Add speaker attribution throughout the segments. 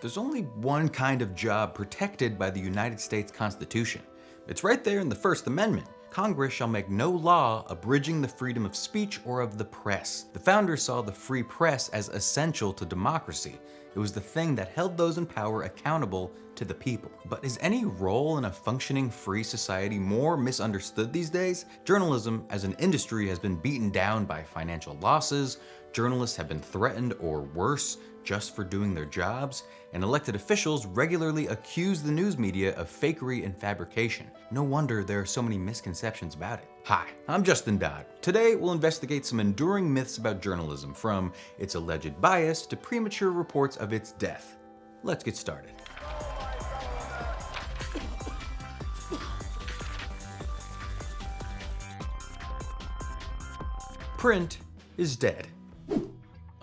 Speaker 1: there's only one kind of job protected by the United States Constitution. It's right there in the First Amendment. Congress shall make no law abridging the freedom of speech or of the press. The founders saw the free press as essential to democracy. It was the thing that held those in power accountable to the people. But is any role in a functioning free society more misunderstood these days? Journalism as an industry has been beaten down by financial losses, journalists have been threatened or worse just for doing their jobs, and elected officials regularly accuse the news media of fakery and fabrication. No wonder there are so many misconceptions about it. Hi, I'm Justin Dodd. Today we'll investigate some enduring myths about journalism, from its alleged bias to premature reports of its death. Let's get started. Print is dead.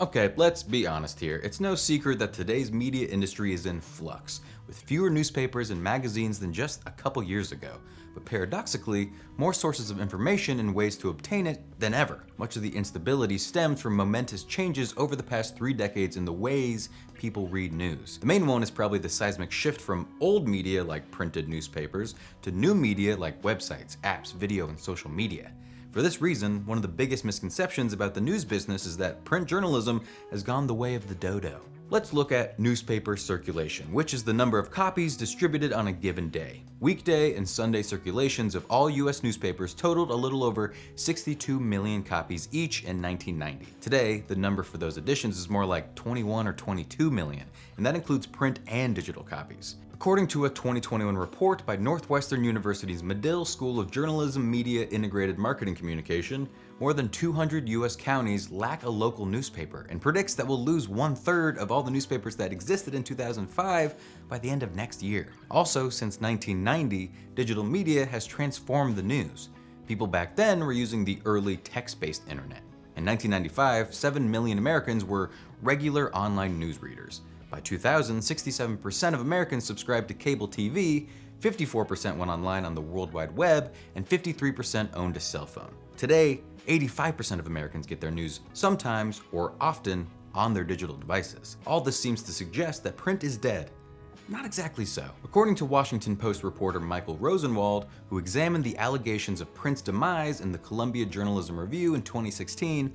Speaker 1: Okay, let's be honest here. It's no secret that today's media industry is in flux, with fewer newspapers and magazines than just a couple years ago. But paradoxically, more sources of information and ways to obtain it than ever. Much of the instability stems from momentous changes over the past 3 decades in the ways people read news. The main one is probably the seismic shift from old media like printed newspapers to new media like websites, apps, video, and social media. For this reason, one of the biggest misconceptions about the news business is that print journalism has gone the way of the dodo. Let's look at newspaper circulation, which is the number of copies distributed on a given day. Weekday and Sunday circulations of all US newspapers totaled a little over 62 million copies each in 1990. Today, the number for those editions is more like 21 or 22 million, and that includes print and digital copies. According to a 2021 report by Northwestern University's Medill School of Journalism, Media, Integrated Marketing Communication, more than 200 US counties lack a local newspaper, and predicts that we'll lose 1/3 of all the newspapers that existed in 2005 by the end of next year. Also, since 1990, digital media has transformed the news. People back then were using the early text-based internet. In 1995, 7 million Americans were regular online news readers. By 2000, 67% of Americans subscribed to cable TV, 54% went online on the World Wide Web, and 53% owned a cell phone. Today, 85% of Americans get their news sometimes or often on their digital devices. All this seems to suggest that print is dead. Not exactly so. According to Washington Post reporter Michael Rosenwald, who examined the allegations of print's demise in the Columbia Journalism Review in 2016,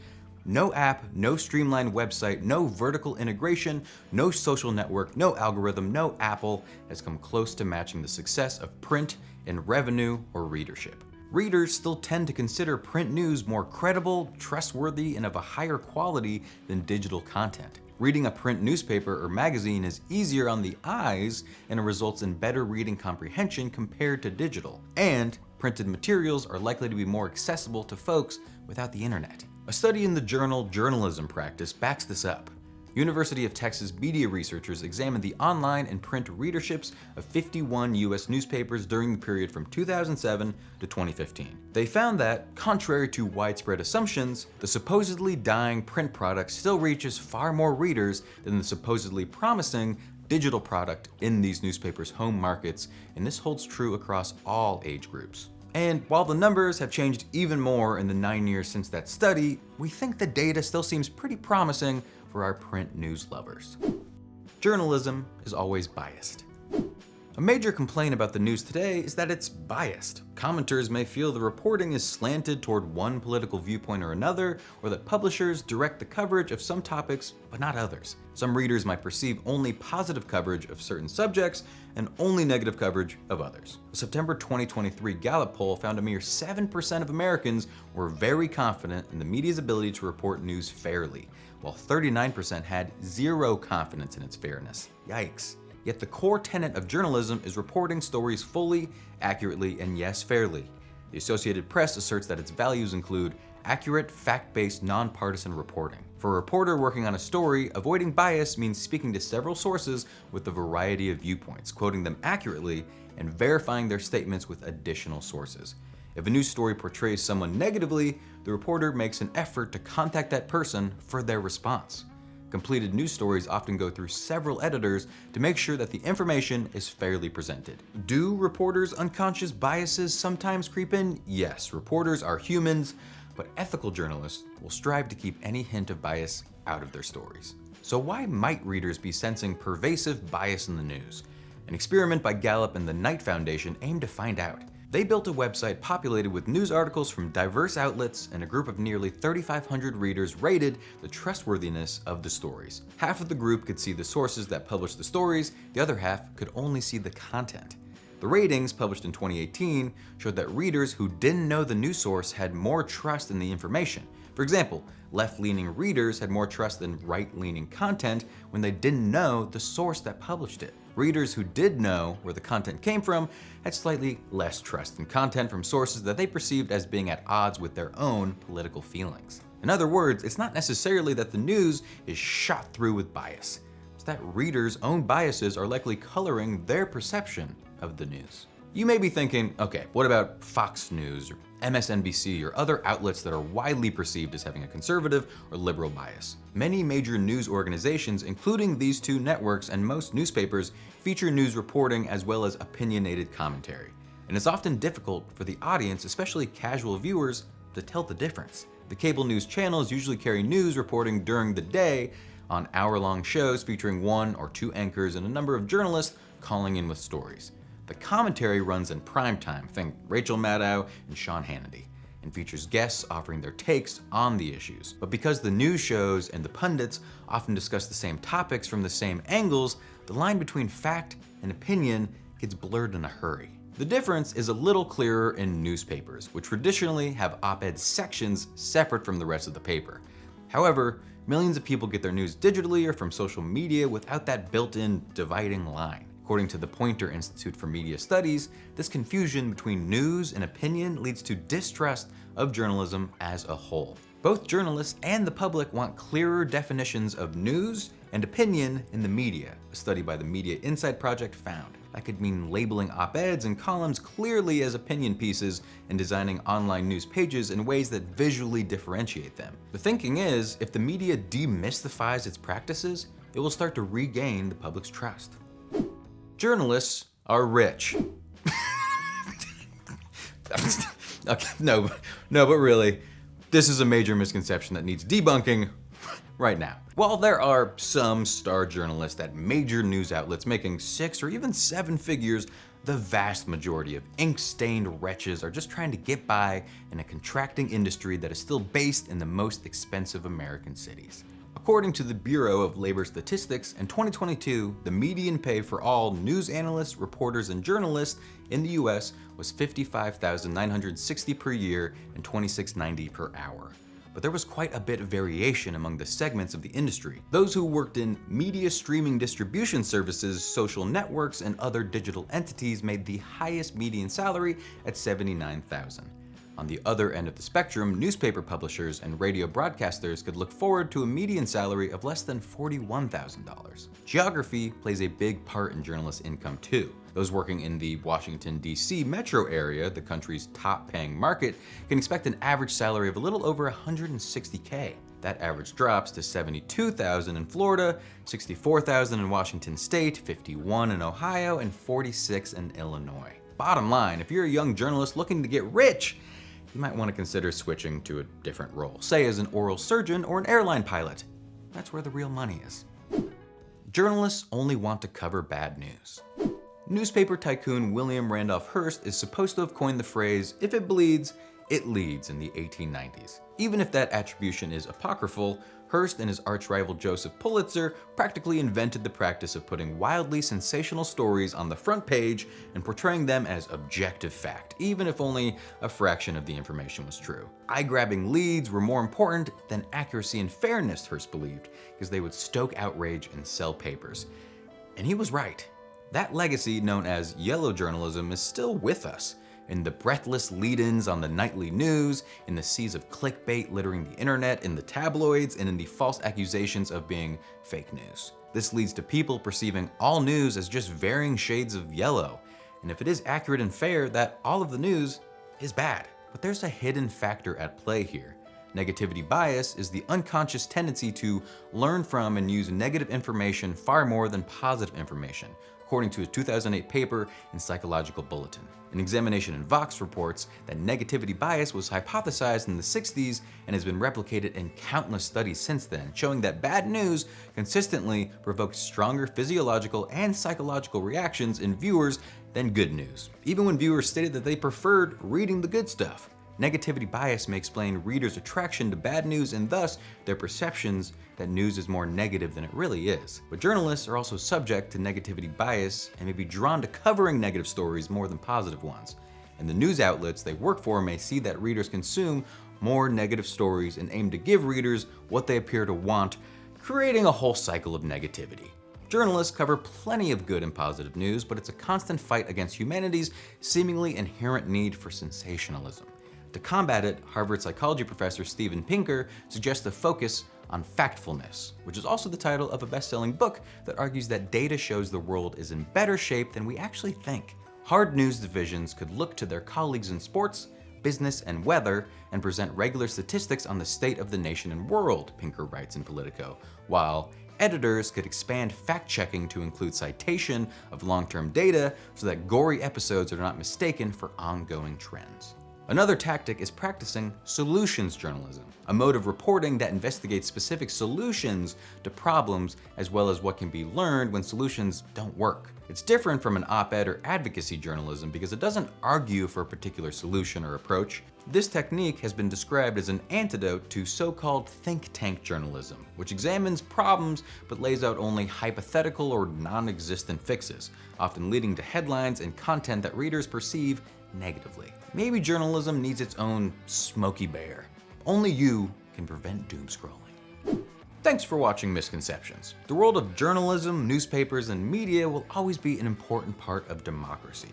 Speaker 1: no app, no streamlined website, no vertical integration, no social network, no algorithm, no Apple has come close to matching the success of print in revenue or readership. Readers still tend to consider print news more credible, trustworthy, and of a higher quality than digital content. Reading a print newspaper or magazine is easier on the eyes, and it results in better reading comprehension compared to digital. And printed materials are likely to be more accessible to folks without the internet. A study in the journal Journalism Practice backs this up. University of Texas media researchers examined the online and print readerships of 51 US newspapers during the period from 2007 to 2015. They found that, contrary to widespread assumptions, the supposedly dying print product still reaches far more readers than the supposedly promising digital product in these newspapers' home markets, and this holds true across all age groups. And while the numbers have changed even more in the 9 years since that study, we think the data still seems pretty promising for our print news lovers. Journalism is always biased. A major complaint about the news today is that it's biased. Commenters may feel the reporting is slanted toward one political viewpoint or another, or that publishers direct the coverage of some topics but not others. Some readers might perceive only positive coverage of certain subjects and only negative coverage of others. A September 2023 Gallup poll found a mere 7% of Americans were very confident in the media's ability to report news fairly, while 39% had zero confidence in its fairness. Yikes. Yet the core tenet of journalism is reporting stories fully, accurately, and yes, fairly. The Associated Press asserts that its values include accurate, fact-based, nonpartisan reporting. For a reporter working on a story, avoiding bias means speaking to several sources with a variety of viewpoints, quoting them accurately, and verifying their statements with additional sources. If a news story portrays someone negatively, the reporter makes an effort to contact that person for their response. Completed news stories often go through several editors to make sure that the information is fairly presented. Do reporters' unconscious biases sometimes creep in? Yes, reporters are humans, but ethical journalists will strive to keep any hint of bias out of their stories. So why might readers be sensing pervasive bias in the news? An experiment by Gallup and the Knight Foundation aimed to find out. They built a website populated with news articles from diverse outlets, and a group of nearly 3,500 readers rated the trustworthiness of the stories. Half of the group could see the sources that published the stories, the other half could only see the content. The ratings, published in 2018, showed that readers who didn't know the news source had more trust in the information. For example, left-leaning readers had more trust in right-leaning content when they didn't know the source that published it. Readers who did know where the content came from had slightly less trust in content from sources that they perceived as being at odds with their own political feelings. In other words, it's not necessarily that the news is shot through with bias. It's that readers' own biases are likely coloring their perception of the news. You may be thinking, okay, what about Fox News or MSNBC or other outlets that are widely perceived as having a conservative or liberal bias? Many major news organizations, including these two networks and most newspapers, feature news reporting as well as opinionated commentary. And it's often difficult for the audience, especially casual viewers, to tell the difference. The cable news channels usually carry news reporting during the day on hour-long shows featuring one or two anchors and a number of journalists calling in with stories. The commentary runs in prime time, think Rachel Maddow and Sean Hannity, and features guests offering their takes on the issues. But because the news shows and the pundits often discuss the same topics from the same angles, the line between fact and opinion gets blurred in a hurry. The difference is a little clearer in newspapers, which traditionally have op-ed sections separate from the rest of the paper. However, millions of people get their news digitally or from social media without that built-in dividing line. According to the Poynter Institute for Media Studies, this confusion between news and opinion leads to distrust of journalism as a whole. Both journalists and the public want clearer definitions of news and opinion in the media, a study by the Media Insight Project found. That could mean labeling op-eds and columns clearly as opinion pieces and designing online news pages in ways that visually differentiate them. The thinking is, if the media demystifies its practices, it will start to regain the public's trust. Journalists are rich. Okay, no, but really, this is a major misconception that needs debunking right now. While there are some star journalists at major news outlets making 6 or even 7 figures, the vast majority of ink-stained wretches are just trying to get by in a contracting industry that is still based in the most expensive American cities. According to the Bureau of Labor Statistics, in 2022, the median pay for all news analysts, reporters, and journalists in the US was $55,960 per year and $26.90 per hour. But there was quite a bit of variation among the segments of the industry. Those who worked in media streaming distribution services, social networks, and other digital entities made the highest median salary at $79,000. On the other end of the spectrum, newspaper publishers and radio broadcasters could look forward to a median salary of less than $41,000. Geography plays a big part in journalists' income too. Those working in the Washington, D.C. metro area, the country's top-paying market, can expect an average salary of a little over $160K. That average drops to $72,000 in Florida, $64,000 in Washington State, $51,000 in Ohio, and $46,000 in Illinois. Bottom line, if you're a young journalist looking to get rich, you might want to consider switching to a different role, say as an oral surgeon or an airline pilot. That's where the real money is. Journalists only want to cover bad news. Newspaper tycoon William Randolph Hearst is supposed to have coined the phrase, "If it bleeds, it leads," in the 1890s. Even if that attribution is apocryphal, Hearst and his arch-rival Joseph Pulitzer practically invented the practice of putting wildly sensational stories on the front page and portraying them as objective fact, even if only a fraction of the information was true. Eye-grabbing leads were more important than accuracy and fairness, Hearst believed, because they would stoke outrage and sell papers. And he was right. That legacy, known as yellow journalism, is still with us. In the breathless lead-ins on the nightly news, in the seas of clickbait littering the internet, in the tabloids, and in the false accusations of being fake news. This leads to people perceiving all news as just varying shades of yellow, and if it is accurate and fair, that all of the news is bad. But there's a hidden factor at play here. Negativity bias is the unconscious tendency to learn from and use negative information far more than positive information, according to a 2008 paper in Psychological Bulletin. An examination in Vox reports that negativity bias was hypothesized in the 60s and has been replicated in countless studies since then, showing that bad news consistently provoked stronger physiological and psychological reactions in viewers than good news, even when viewers stated that they preferred reading the good stuff. Negativity bias may explain readers' attraction to bad news and thus their perceptions that news is more negative than it really is. But journalists are also subject to negativity bias and may be drawn to covering negative stories more than positive ones. And the news outlets they work for may see that readers consume more negative stories and aim to give readers what they appear to want, creating a whole cycle of negativity. Journalists cover plenty of good and positive news, but it's a constant fight against humanity's seemingly inherent need for sensationalism. To combat it, Harvard psychology professor Steven Pinker suggests a focus on factfulness, which is also the title of a best-selling book that argues that data shows the world is in better shape than we actually think. Hard news divisions could look to their colleagues in sports, business, and weather and present regular statistics on the state of the nation and world, Pinker writes in Politico, while editors could expand fact-checking to include citation of long-term data so that gory episodes are not mistaken for ongoing trends. Another tactic is practicing solutions journalism, a mode of reporting that investigates specific solutions to problems as well as what can be learned when solutions don't work. It's different from an op-ed or advocacy journalism because it doesn't argue for a particular solution or approach. This technique has been described as an antidote to so-called think tank journalism, which examines problems but lays out only hypothetical or non-existent fixes, often leading to headlines and content that readers perceive negatively. Maybe journalism needs its own Smokey Bear. Only you can prevent doom scrolling. Thanks for watching Misconceptions. The world of journalism, newspapers, and media will always be an important part of democracy.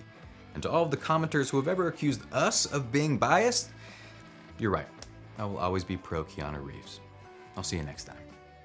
Speaker 1: And to all of the commenters who have ever accused us of being biased, you're right. I will always be pro Keanu Reeves. I'll see you next time.